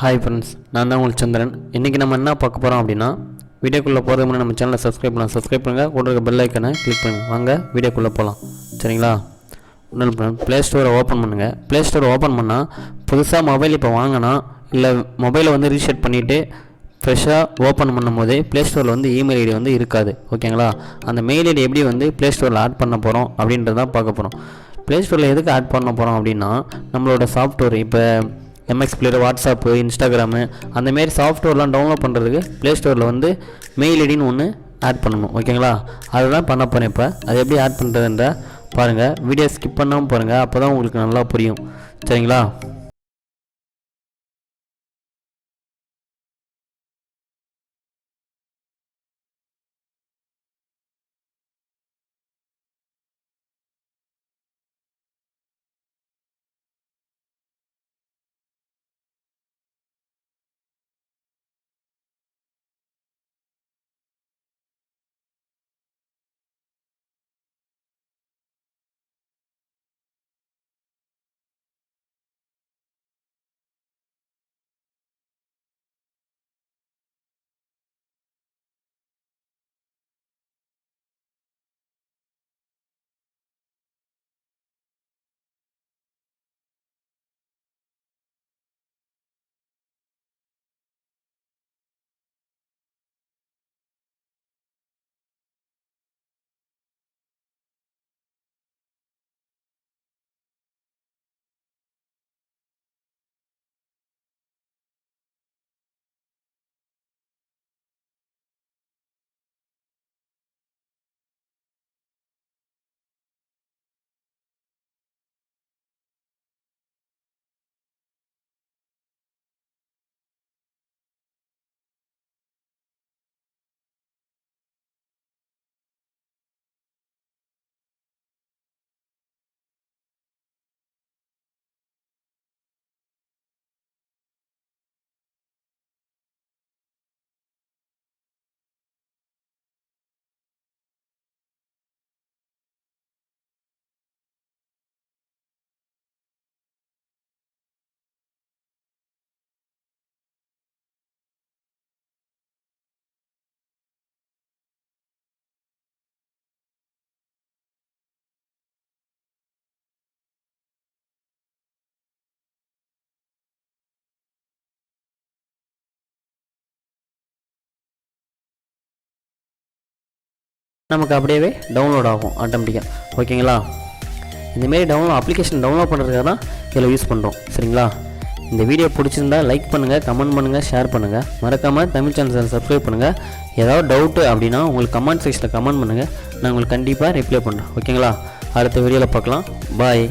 Hi friends, நான் தான் உங்களுக்கு சந்திரன். இன்றைக்கி நம்ம என்ன பார்க்க போகிறோம் அப்படின்னா, வீடியோக்குள்ளே போகிறதுக்கு முன்னாடி நம்ம சேனலை சப்ஸ்கிரைப் பண்ணுங்கள், கூட இருக்க பெல் ஐக்கனை கிளிக் பண்ணுங்கள். வாங்க வீடியோக்குள்ளே போகலாம். சரிங்களா? ஒன்றும் ப்ளே ஸ்டோரை ஓப்பன் பண்ணுங்கள். ப்ளே ஸ்டோரை ஓப்பன் பண்ணால் புதுசாக மொபைல் இப்போ வாங்கினா இல்லை மொபைலை வந்து ரீசெட் பண்ணிவிட்டு ஃப்ரெஷ்ஷாக ஓப்பன் பண்ணும் போதே ப்ளே ஸ்டோரில் வந்து இமெயில் ஐடி வந்து இருக்காது. ஓகேங்களா? அந்த மெயில் ஐடி எப்படி வந்து ப்ளே ஸ்டோரில் ஆட் பண்ண போகிறோம் அப்படின்றதான் பார்க்க போகிறோம். ப்ளே ஸ்டோரில் எதுக்கு ஆட் பண்ண போகிறோம் அப்படின்னா, நம்மளோட சாஃப்ட்வேர் இப்போ எம்எக்ஸ் பிளேயர், வாட்ஸ்அப்பு, இன்ஸ்டாகிராமு அந்தமாரி சாஃப்ட்வேர்லாம் டவுன்லோட் பண்ணுறதுக்கு ப்ளே ஸ்டோரில் வந்து மெயில் ஐடின்னு ஒன்று ஆட் பண்ணணும். ஓகேங்களா? அதுதான் பண்ண போகிறேன். இப்போ அது எப்படி ஆட் பண்ணுறதுன்ற பாருங்கள். வீடியோ ஸ்கிப் பண்ணாமல் பாருங்கள், அப்போ தான் உங்களுக்கு நல்லா புரியும். சரிங்களா? நமக்கு அப்படியே டவுன்லோட் ஆகும் ஆட்டோமேட்டிக்காக. ஓகேங்களா? இந்தமாரி அப்ளிகேஷன் டவுன்லோட் பண்ணுறதுக்காக தான் இதில் யூஸ் பண்ணுறோம். சரிங்களா? இந்த வீடியோ பிடிச்சிருந்தால் லைக் பண்ணுங்கள், கமெண்ட் பண்ணுங்கள், ஷேர் பண்ணுங்கள். மறக்காமல் தமிழ் சேனல் சப்ஸ்கிரைப் பண்ணுங்கள். ஏதாவது டவுட்டு அப்படின்னா உங்களுக்கு கமெண்ட் செக்ஷனில் கமெண்ட் பண்ணுங்கள். நான் உங்களுக்கு கண்டிப்பாக ரிப்ளை பண்ணுறேன். ஓகேங்களா? அடுத்த வீடியோவில் பார்க்கலாம். பாய்.